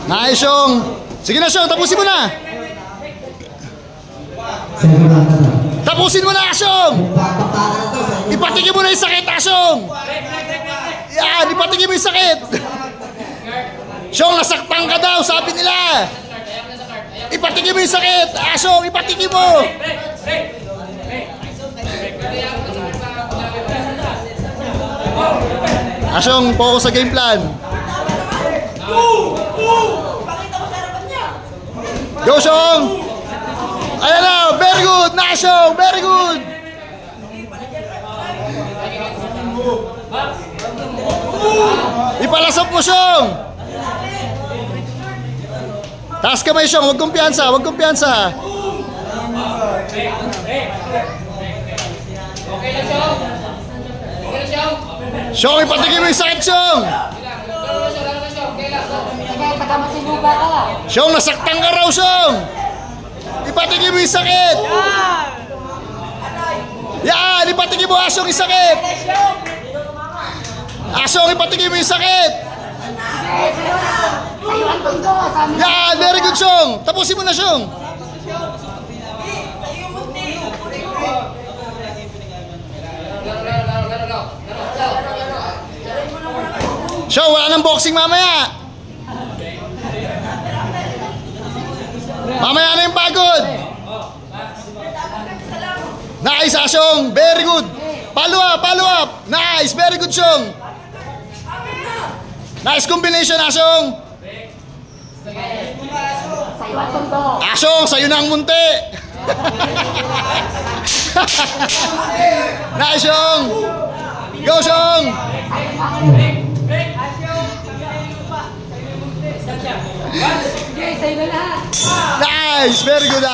Nice, Syong. Sige na, Syong. Tapusin mo na. Tapusin mo na, Syong. Ipatigin mo na yung sakit, Syong. Yan, ipatigin mo yung sakit. Syong, nasaktan ka daw, sabi nila. Ipatigin mo yung sakit. Syong, ipatigin mo. Syong, focus sa game plan. Go, Syong. Ayan na, very good. Nice, Syong, very good. Ipalasap mo, Syong. Taas kamay, Syong, huwag kumpiyansa, huwag kumpiyansa. Okay na, Syong. Syong, ipatigin mo yung sakit, Syong. Syong, nasaktan ka raw, Syong. Ipatigin mo yung sakit. Yan, ipatigin mo, Syong, yung sakit. Syong, ipatigin mo yung sakit. Yan, very good, Syong. Tapusin mo na, Syong. Syong, wala nang boxing mamaya. Mamaya na yung pagod. Nice, Syong. Very good. Follow up, follow up. Nice, very good, Syong. Nice combination, Syong. Syong, sa'yo na ang munti. Nice, Syong. Go, Syong. Nice, very good.